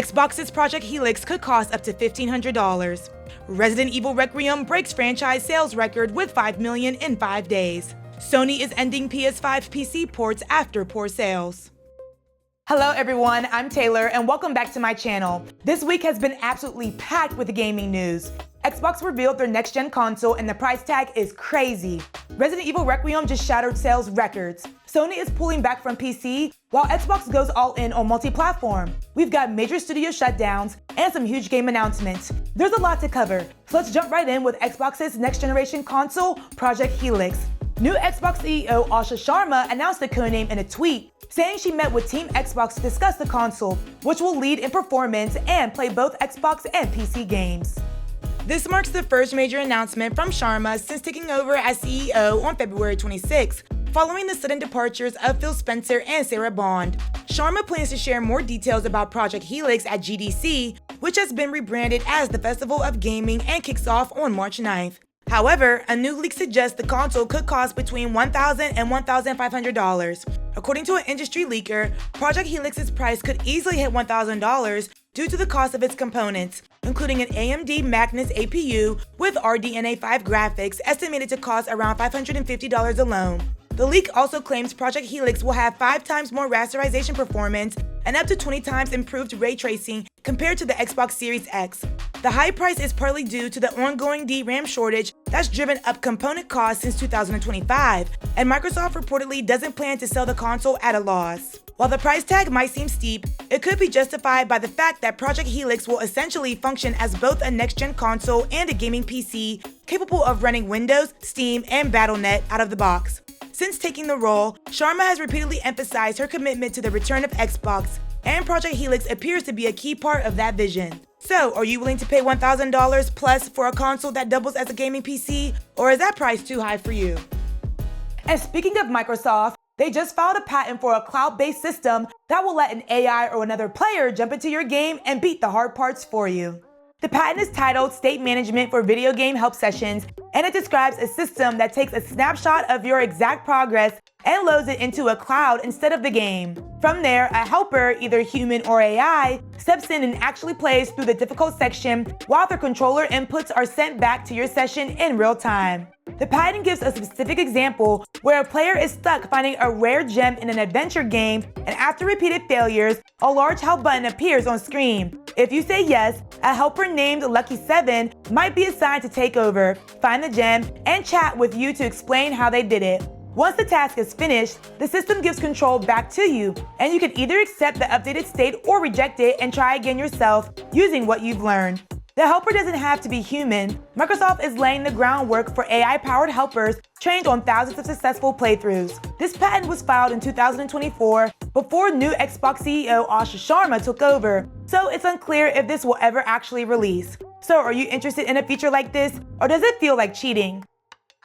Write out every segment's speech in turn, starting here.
Xbox's Project Helix could cost up to $1,500. Resident Evil Requiem breaks franchise sales record with 5 million in 5 days. Sony is ending PS5 PC ports after poor sales. Hello everyone, I'm Taylor and welcome back to my channel. This week has been absolutely packed with gaming news. Xbox revealed their next-gen console and the price tag is crazy. Resident Evil Requiem just shattered sales records. Sony is pulling back from PC, while Xbox goes all in on multi-platform. We've got major studio shutdowns and some huge game announcements. There's a lot to cover, so let's jump right in with Xbox's next-generation console, Project Helix. New Xbox CEO Asha Sharma announced the codename in a tweet, saying she met with Team Xbox to discuss the console, which will lead in performance and play both Xbox and PC games. This marks the first major announcement from Sharma since taking over as CEO on February 26, following the sudden departures of Phil Spencer and Sarah Bond. Sharma plans to share more details about Project Helix at GDC, which has been rebranded as the Festival of Gaming and kicks off on March 9th. However, a new leak suggests the console could cost between $1,000 and $1,500. According to an industry leaker, Project Helix's price could easily hit $1,000 due to the cost of its components, including an AMD Magnus APU with RDNA 5 graphics estimated to cost around $550 alone. The leak also claims Project Helix will have 5 times more rasterization performance and up to 20 times improved ray tracing compared to the Xbox Series X. The high price is partly due to the ongoing DRAM shortage that's driven up component costs since 2025, and Microsoft reportedly doesn't plan to sell the console at a loss. While the price tag might seem steep, it could be justified by the fact that Project Helix will essentially function as both a next-gen console and a gaming PC capable of running Windows, Steam, and Battle.net out of the box. Since taking the role, Sharma has repeatedly emphasized her commitment to the return of Xbox, and Project Helix appears to be a key part of that vision. So, are you willing to pay $1,000 plus for a console that doubles as a gaming PC, or is that price too high for you? And speaking of Microsoft, they just filed a patent for a cloud-based system that will let an AI or another player jump into your game and beat the hard parts for you. The patent is titled State Management for Video Game Help Sessions, and it describes a system that takes a snapshot of your exact progress and loads it into a cloud instead of the game. From there, a helper, either human or AI, steps in and actually plays through the difficult section while the controller inputs are sent back to your session in real time. The patent gives a specific example where a player is stuck finding a rare gem in an adventure game, and after repeated failures, a large help button appears on screen. If you say yes, a helper named Lucky7 might be assigned to take over, find the gem, and chat with you to explain how they did it. Once the task is finished, the system gives control back to you, and you can either accept the updated state or reject it and try again yourself using what you've learned. The helper doesn't have to be human. Microsoft is laying the groundwork for AI-powered helpers trained on thousands of successful playthroughs. This patent was filed in 2024 before new Xbox CEO Asha Sharma took over, so it's unclear if this will ever actually release. So are you interested in a feature like this, or does it feel like cheating?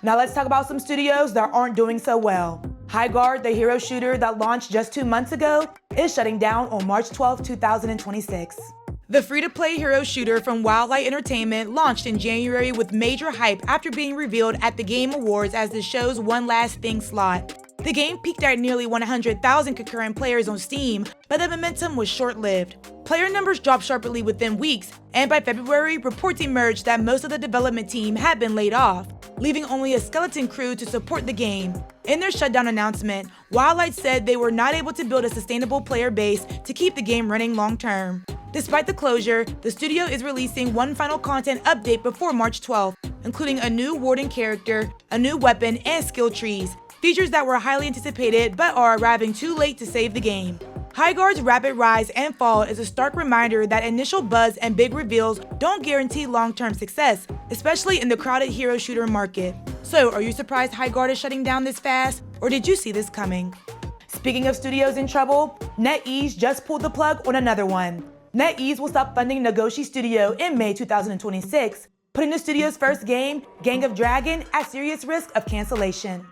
Now let's talk about some studios that aren't doing so well. Highguard, the hero shooter that launched just 2 months ago, is shutting down on March 12, 2026. The free-to-play hero shooter from Wildlight Entertainment launched in January with major hype after being revealed at the Game Awards as the show's One Last Thing slot. The game peaked at nearly 100,000 concurrent players on Steam, but the momentum was short-lived. Player numbers dropped sharply within weeks, and by February, reports emerged that most of the development team had been laid off, leaving only a skeleton crew to support the game. In their shutdown announcement, Wildlight said they were not able to build a sustainable player base to keep the game running long-term. Despite the closure, the studio is releasing one final content update before March 12th, including a new warden character, a new weapon, and skill trees, features that were highly anticipated but are arriving too late to save the game. Highguard's rapid rise and fall is a stark reminder that initial buzz and big reveals don't guarantee long-term success, especially in the crowded hero shooter market. So, are you surprised Highguard is shutting down this fast, or did you see this coming? Speaking of studios in trouble, NetEase just pulled the plug on another one. NetEase will stop funding Nagoshi Studio in May 2026, putting the studio's first game, Gang of Dragon, at serious risk of cancellation.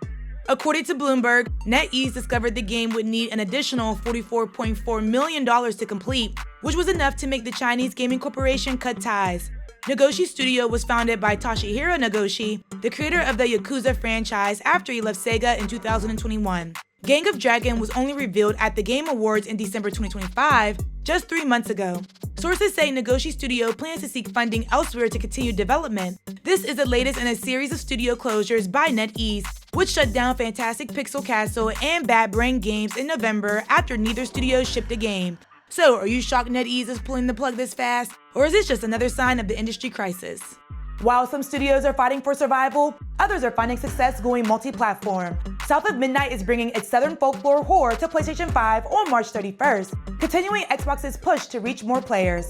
According to Bloomberg, NetEase discovered the game would need an additional $44.4 million to complete, which was enough to make the Chinese gaming corporation cut ties. Nagoshi Studio was founded by Toshihiro Nagoshi, the creator of the Yakuza franchise after he left Sega in 2021. Gang of Dragon was only revealed at the Game Awards in December 2025, just 3 months ago. Sources say Nagoshi Studio plans to seek funding elsewhere to continue development. This is the latest in a series of studio closures by NetEase, which shut down Fantastic Pixel Castle and Bad Brain Games in November after neither studio shipped a game. So, are you shocked NetEase is pulling the plug this fast, or is this just another sign of the industry crisis? While some studios are fighting for survival, others are finding success going multi-platform. South of Midnight is bringing its Southern folklore horror to PlayStation 5 on March 31st, continuing Xbox's push to reach more players.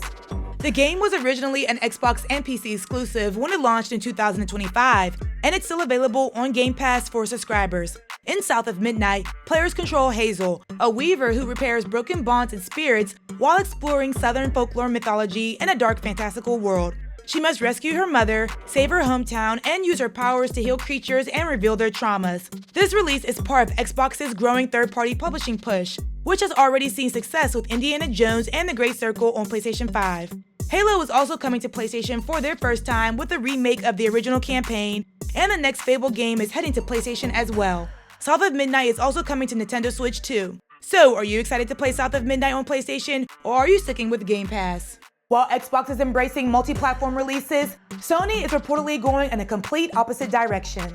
The game was originally an Xbox and PC exclusive when it launched in 2025, and it's still available on Game Pass for subscribers. In South of Midnight, players control Hazel, a weaver who repairs broken bonds and spirits while exploring Southern folklore mythology in a dark fantastical world. She must rescue her mother, save her hometown, and use her powers to heal creatures and reveal their traumas. This release is part of Xbox's growing third-party publishing push, which has already seen success with Indiana Jones and the Great Circle on PlayStation 5. Halo is also coming to PlayStation for their first time with a remake of the original campaign, and the next Fable game is heading to PlayStation as well. South of Midnight is also coming to Nintendo Switch too. So, are you excited to play South of Midnight on PlayStation, or are you sticking with Game Pass? While Xbox is embracing multi-platform releases, Sony is reportedly going in a complete opposite direction.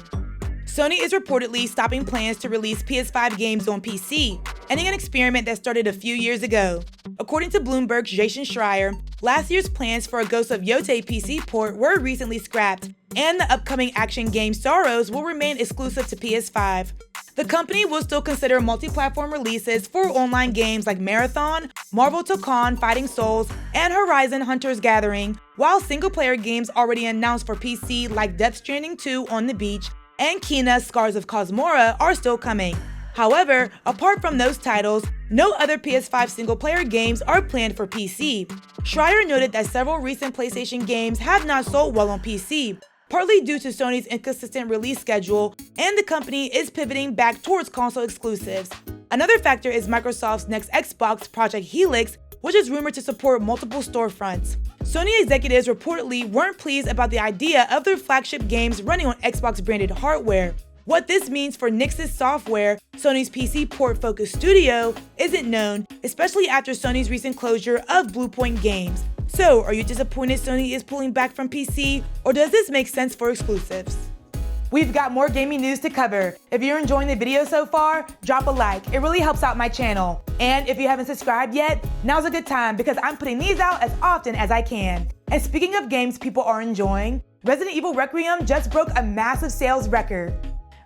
Sony is reportedly stopping plans to release PS5 games on PC, ending an experiment that started a few years ago. According to Bloomberg's Jason Schreier, last year's plans for a Ghost of Yotei PC port were recently scrapped, and the upcoming action game Sorrows will remain exclusive to PS5. The company will still consider multi-platform releases for online games like Marathon, Marvel Tokkan Fighting Souls, and Horizon Hunter's Gathering, while single-player games already announced for PC like Death Stranding 2 on the Beach and Kena Scars of Cosmora are still coming. However, apart from those titles, no other PS5 single-player games are planned for PC. Schreier noted that several recent PlayStation games have not sold well on PC, partly due to Sony's inconsistent release schedule, and the company is pivoting back towards console exclusives. Another factor is Microsoft's next Xbox, Project Helix, which is rumored to support multiple storefronts. Sony executives reportedly weren't pleased about the idea of their flagship games running on Xbox-branded hardware. What this means for Nix's software, Sony's PC port-focused studio, isn't known, especially after Sony's recent closure of Bluepoint Games. So, are you disappointed Sony is pulling back from PC, or does this make sense for exclusives? We've got more gaming news to cover. If you're enjoying the video so far, drop a like. It really helps out my channel. And if you haven't subscribed yet, now's a good time because I'm putting these out as often as I can. And speaking of games people are enjoying, Resident Evil Requiem just broke a massive sales record.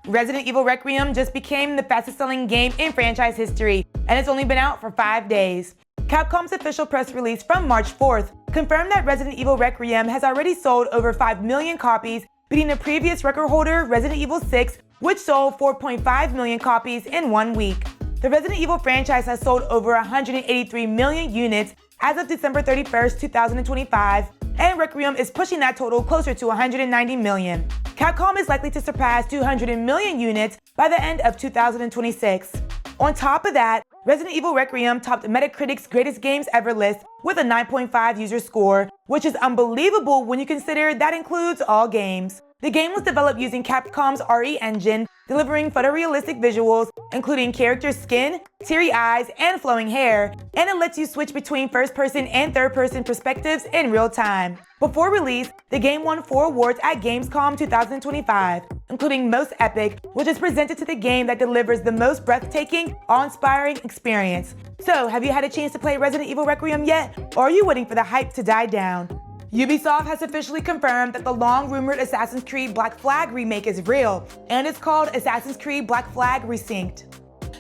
Resident Evil Requiem just became the fastest-selling game in franchise history, and it's only been out for 5 days. Capcom's official press release from March 4th confirmed that Resident Evil Requiem has already sold over 5 million copies, beating the previous record holder, Resident Evil 6, which sold 4.5 million copies in 1 week. The Resident Evil franchise has sold over 183 million units as of December 31st, 2025, and Requiem is pushing that total closer to 190 million. Capcom is likely to surpass 200 million units by the end of 2026. On top of that, Resident Evil Requiem topped Metacritic's Greatest Games Ever list with a 9.5 user score, which is unbelievable when you consider that includes all games. The game was developed using Capcom's RE engine, delivering photorealistic visuals, including character skin, teary eyes, and flowing hair, and it lets you switch between first-person and third-person perspectives in real time. Before release, the game won 4 awards at Gamescom 2025, including Most Epic, which is presented to the game that delivers the most breathtaking, awe-inspiring experience. So, have you had a chance to play Resident Evil Requiem yet, or are you waiting for the hype to die down? Ubisoft has officially confirmed that the long-rumored Assassin's Creed Black Flag remake is real, and it's called Assassin's Creed Black Flag Resynced.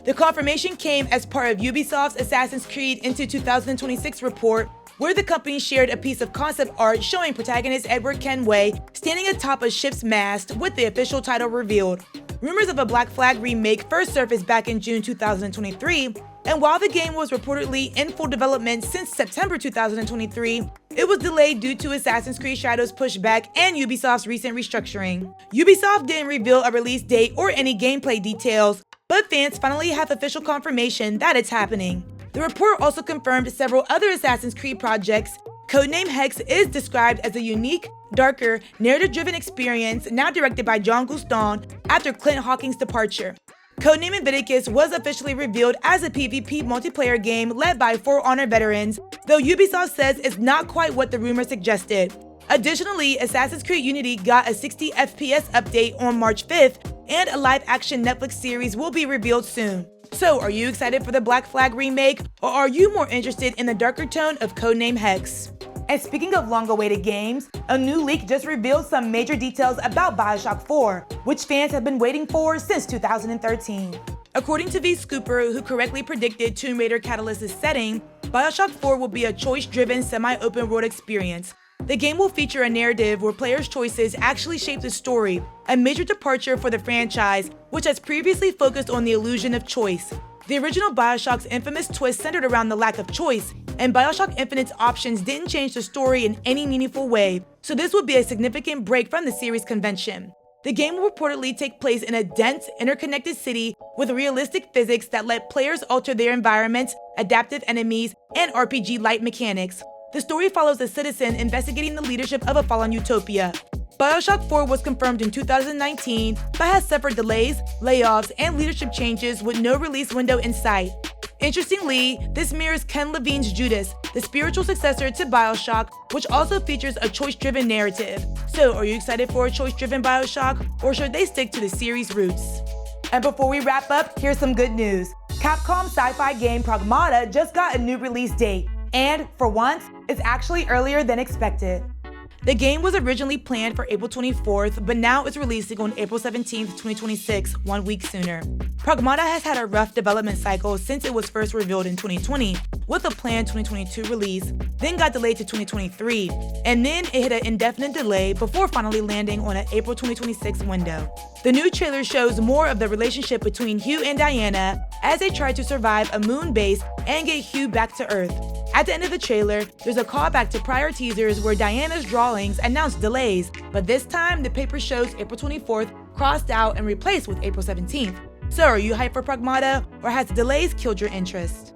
The confirmation came as part of Ubisoft's Assassin's Creed into 2026 report, where the company shared a piece of concept art showing protagonist Edward Kenway standing atop a ship's mast with the official title revealed. Rumors of a Black Flag remake first surfaced back in June 2023, and while the game was reportedly in full development since September 2023, it was delayed due to Assassin's Creed Shadows pushback and Ubisoft's recent restructuring. Ubisoft didn't reveal a release date or any gameplay details, but fans finally have official confirmation that it's happening. The report also confirmed several other Assassin's Creed projects. Codename Hex is described as a unique, darker, narrative-driven experience now directed by John Guston after Clint Hawking's departure. Codename Leviticus was officially revealed as a PvP multiplayer game led by For Honor veterans, though Ubisoft says it's not quite what the rumor suggested. Additionally, Assassin's Creed Unity got a 60 FPS update on March 5th, and a live-action Netflix series will be revealed soon. So, are you excited for the Black Flag remake, or are you more interested in the darker tone of Codename Hex? And speaking of long-awaited games, a new leak just revealed some major details about BioShock 4, which fans have been waiting for since 2013. According to V. Scooper, who correctly predicted Tomb Raider Catalyst's setting, BioShock 4 will be a choice-driven semi-open world experience. The game will feature a narrative where players' choices actually shape the story, a major departure for the franchise, which has previously focused on the illusion of choice. The original BioShock's infamous twist centered around the lack of choice, and BioShock Infinite's options didn't change the story in any meaningful way, so this would be a significant break from the series convention. The game will reportedly take place in a dense, interconnected city with realistic physics that let players alter their environments, adaptive enemies, and RPG-like mechanics. The story follows a citizen investigating the leadership of a fallen utopia. BioShock 4 was confirmed in 2019, but has suffered delays, layoffs, and leadership changes with no release window in sight. Interestingly, this mirrors Ken Levine's Judas, the spiritual successor to BioShock, which also features a choice-driven narrative. So, are you excited for a choice-driven BioShock, or should they stick to the series' roots? And before we wrap up, here's some good news. Capcom sci-fi game Pragmata just got a new release date, and, for once, it's actually earlier than expected. The game was originally planned for April 24th, but now it's releasing on April 17th, 2026, 1 week sooner. Pragmata has had a rough development cycle since it was first revealed in 2020, with a planned 2022 release, then got delayed to 2023, and then it hit an indefinite delay before finally landing on an April 2026 window. The new trailer shows more of the relationship between Hugh and Diana as they try to survive a moon base and get Hugh back to Earth. At the end of the trailer, there's a callback to prior teasers where Diana's drawings announced delays, but this time the paper shows April 24th crossed out and replaced with April 17th. So are you hyped for Pragmata, or has the delays killed your interest?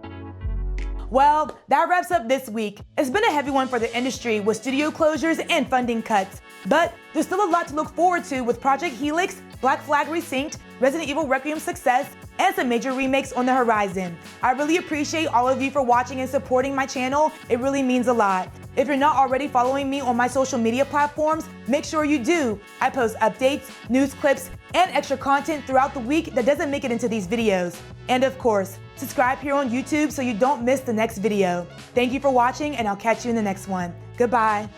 Well, that wraps up this week. It's been a heavy one for the industry with studio closures and funding cuts, but there's still a lot to look forward to with Project Helix, Black Flag Resynced, Resident Evil Requiem success, and some major remakes on the horizon. I really appreciate all of you for watching and supporting my channel. It really means a lot. If you're not already following me on my social media platforms, make sure you do. I post updates, news clips, and extra content throughout the week that doesn't make it into these videos. And of course, subscribe here on YouTube so you don't miss the next video. Thank you for watching, and I'll catch you in the next one. Goodbye.